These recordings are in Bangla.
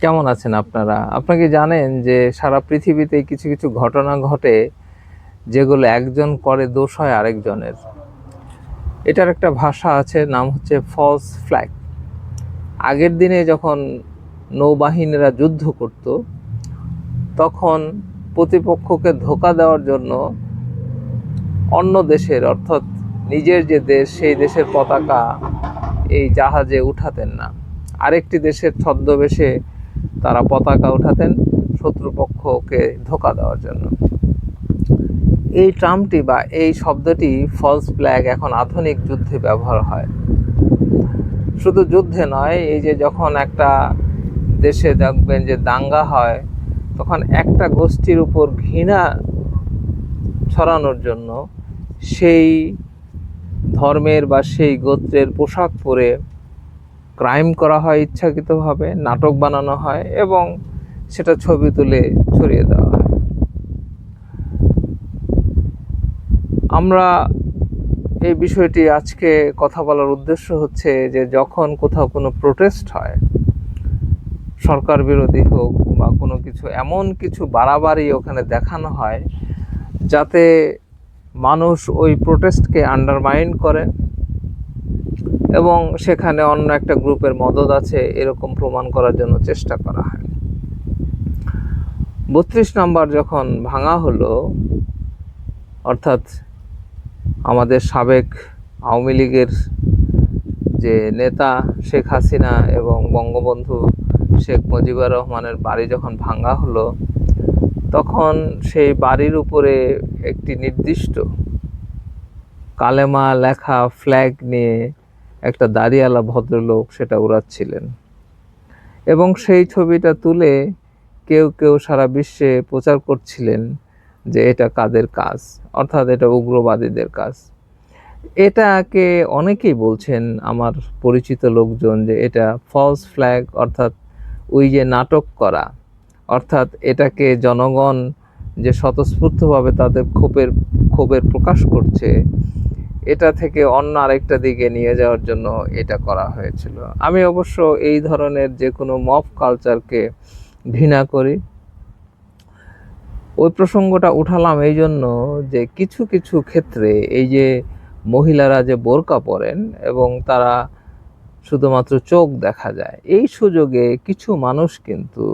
কেমন আছেন আপনারা? আপনারা কি জানেন যে সারা পৃথিবীতে কিছু, কিছু ঘটনা ঘটে যেগুলো একজন করে দোষ হয় আরেকজনের। এটার একটা ভাষা আছে, নাম হচ্ছে ফলস ফ্ল্যাগ। আগের দিনে যখন নৌবাহিনীরা যুদ্ধ করত, তখন প্রতিপক্ষকে ধোঁকা দেওয়ার জন্য অন্য দেশের অর্থাৎ নিজের যে দেশ সেই দেশের পতাকা এই জাহাজে উঠাতেন না। আরেকটি দেশের ছদ্মবেশে তারা পতাকা উঠাতেন শত্রুপক্ষকে ধোঁকা দেওয়ার জন্য। এই ট্রামটি বা এই শব্দটি ফলস ফ্ল্যাগ এখন আধুনিক যুদ্ধে ব্যবহার হয়। শুধু যুদ্ধে নয়, এই যে যখন একটা দেশে দেখবেন যে দাঙ্গা হয়, তখন একটা গোষ্ঠীর উপর ঘৃণা ছড়ানোর জন্য সেই ধর্মের বা সেই গোত্রের পোশাক পরে ক্রাইম করা হয়, ইচ্ছাকৃতভাবে নাটক বানানো হয় এবং সেটা ছবি তুলে ছড়িয়ে দেওয়া হয়। আমরা এই বিষয়টি আজকে কথা বলার উদ্দেশ্য হচ্ছে যে যখন কোথাও কোনো প্রোটেস্ট হয়, সরকার বিরোধী হোক বা কোনো কিছু, এমন কিছু বাড়াবাড়ি ওখানে দেখানো হয় যাতে মানুষ ওই প্রোটেস্টকে আন্ডারমাইন করে এবং সেখানে অন্য একটা গ্রুপের মদদ আছে এরকম প্রমাণ করার জন্য চেষ্টা করা হয়। ৩২ নম্বর যখন ভাঙা হলো, অর্থাৎ আমাদের সাবেক আওয়ামী লীগের যে নেতা শেখ হাসিনা এবং বঙ্গবন্ধু শেখ মুজিবুর রহমানের বাড়ি যখন ভাঙা হলো, তখন সেই বাড়ির উপরে একটি নির্দিষ্ট কালেমা লেখা ফ্ল্যাগ নিয়ে একটা দাড়িওয়ালা ভদ্রলোক সেটা উড়াচ্ছিলেন এবং সেই ছবিটা তুলে কেউ কেউ সারা বিশ্বে প্রচার করছিলেন যে এটা কাদের কাজ, অর্থাৎ এটা উগ্রবাদীদের কাজ। এটাকে অনেকেই বলছেন, আমার পরিচিত লোকজন, যে এটা ফলস ফ্ল্যাগ, অর্থাৎ ওই যে নাটক করা, অর্থাৎ এটাকে জনগণ যে স্বতঃস্ফূর্তভাবে তাদের ক্ষোভের প্রকাশ করছে, এটা থেকে অন্য আরেকটা দিকে নিয়ে যাওয়ার জন্য এটা করা হয়েছিল। আমি অবশ্য এই ধরনের যে কোনো মব কালচারকে ঘৃণা করি। ওই প্রসঙ্গটা উঠালাম এই জন্য যে কিছু কিছু ক্ষেত্রে এই যে মহিলারা যে বোরকা পরেন এবং তারা শুধুমাত্র চোখ দেখা যায়, এই সুযোগে কিছু মানুষ কিন্তু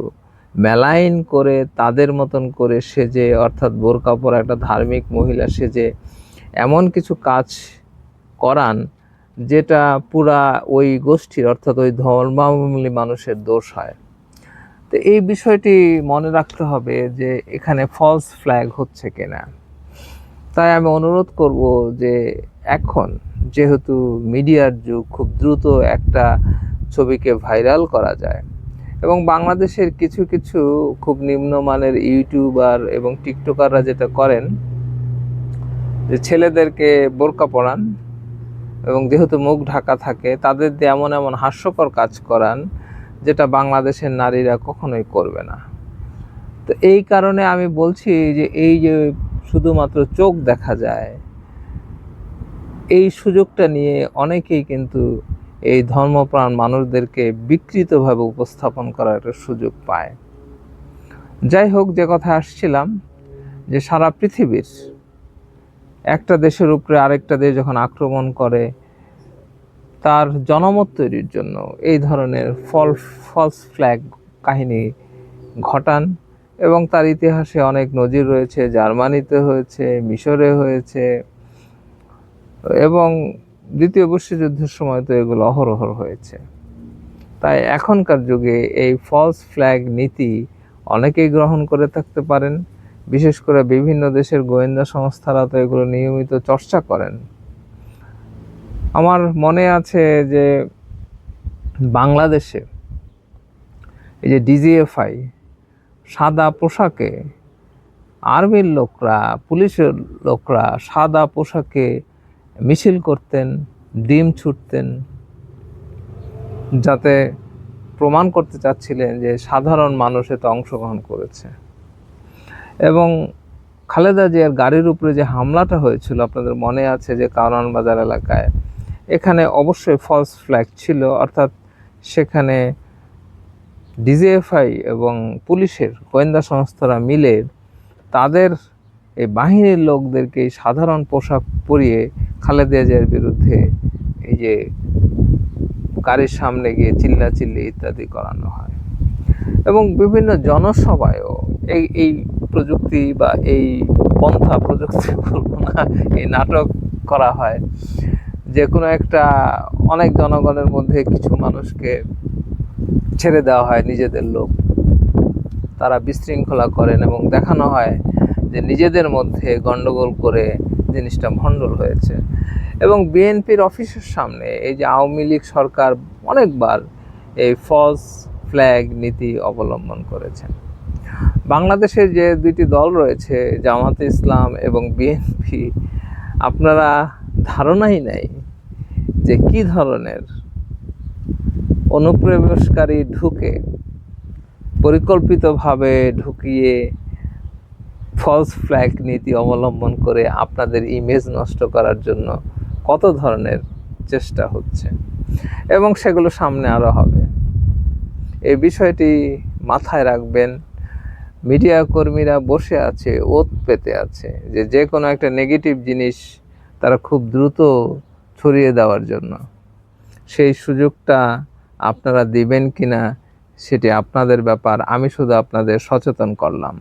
মেলাইন করে তাদের মতন করে সেজে, অর্থাৎ বোরকা পরা একটা ধার্মিক মহিলা সেজে এমন কিছু কাজ করান যেটা পুরা ওই গোষ্ঠীর অর্থাৎ ওই ধর্মাবলম্বী মানুষের দোষ হয়। তো এই বিষয়টি মনে রাখতে হবে যে এখানে ফলস ফ্ল্যাগ হচ্ছে কিনা। তাই আমি অনুরোধ করব যে এখন যেহেতু মিডিয়ার যুগ, খুব দ্রুত একটা ছবিকে ভাইরাল করা যায় এবং বাংলাদেশের কিছু কিছু খুব নিম্নমানের ইউটিউবার এবং টিকটকাররা যেটা করেন যে ছেলেদেরকে বোরকা পরান এবং যেহেতু মুখ ঢাকা থাকে তাদের দিয়ে এমন এমন হাস্যকর কাজ করান যেটা বাংলাদেশের নারীরা কখনোই করবে না। তো এই কারণে আমি বলছি যে এই যে শুধুমাত্র চোখ দেখা যায়, এই সুযোগটা নিয়ে অনেকেই কিন্তু এই ধর্মপ্রাণ মানুষদেরকে বিকৃতভাবে উপস্থাপন করার একটা সুযোগ পায়। যাই হোক, যে কথা আসছিলাম, যে সারা পৃথিবীর একটা দেশের উপরে আরেকটা দেশ যখন আক্রমণ করে তার জনমত তৈরির জন্য এই ধরনের ফলস ফ্ল্যাগ কাহিনী ঘটান এবং তার ইতিহাসে অনেক নজির রয়েছে। জার্মানিতে হয়েছে, মিশরে হয়েছে এবং দ্বিতীয় বিশ্বযুদ্ধের সময় তো এগুলো অহরহ হয়েছে। তাই এখনকার যুগে এই ফলস ফ্ল্যাগ নীতি অনেকেই গ্রহণ করে থাকতে পারেন, বিশেষ করে বিভিন্ন দেশের গোয়েন্দা সংস্থারা তো এগুলো নিয়মিত চর্চা করেন। আমার মনে আছে যে বাংলাদেশে এই যে ডিজিএফআই সাদা পোশাকে, আর্মির লোকরা, পুলিশের লোকরা সাদা পোশাকে মিছিল করতেন, ডিম ছুটতেন, যাতে প্রমাণ করতে চাচ্ছিলেন যে সাধারণ মানুষ এতে অংশগ্রহণ করেছে। এবং খালেদা জিয়ার গাড়ির উপরে যে হামলাটা হয়েছিল আপনাদের মনে আছে, যে কারওয়ান বাজার এলাকায়, এখানে অবশ্যই ফলস ফ্ল্যাগ ছিল, অর্থাৎ সেখানে ডিজিএফআই এবং পুলিশের গোয়েন্দা সংস্থারা মিলে তাদের এই বাহিনীর লোকদেরকে সাধারণ পোশাক পরিয়ে খালেদা জিয়ার বিরুদ্ধে এই যে গাড়ির সামনে গিয়ে চিল্লাচিল্লি ইত্যাদি করানো হয়। এবং বিভিন্ন জনসভায়ও এই প্রযুক্তি বা এই পন্থা প্রযুক্তি বলবো না, এই নাটক করা হয়। যে কোনো একটা অনেক জনগণের মধ্যে কিছু মানুষকে ছেড়ে দেওয়া হয় নিজেদের লোক, তারা বিশৃঙ্খলা করেন এবং দেখানো হয় যে নিজেদের মধ্যে গন্ডগোল করে জিনিসটা ভণ্ডুল হয়েছে। এবং বিএনপির অফিসের সামনে এই যে আওয়ামী লীগ সরকার অনেকবার এই ফলস ফ্ল্যাগ নীতি অবলম্বন করেছেন। বাংলাদেশের যে দুইটি দল রয়েছে, জামাতে ইসলাম এবং বিএনপি, আপনারা ধারণাই নেই যে কি ধরনের অনুপ্রবেশকারী ঢুকে পরিকল্পিতভাবে ঢুকিয়ে ফলস ফ্ল্যাগ নীতি অবলম্বন করে আপনাদের ইমেজ নষ্ট করার জন্য কত ধরনের চেষ্টা হচ্ছে, এবং সেগুলো সামনে আরও হবে। এই বিষয়টি মাথায় রাখবেন। মিডিয়া কর্মীরা বসে আছে, ওত পেতে আছে যে কোনো একটা নেগেটিভ জিনিস তারা খুব দ্রুত ছড়িয়ে দেওয়ার জন্য। সেই সুযোগটা আপনারা দিবেন কিনা সেটি আপনাদের ব্যাপার, আমি শুধু আপনাদের সচেতন করলাম।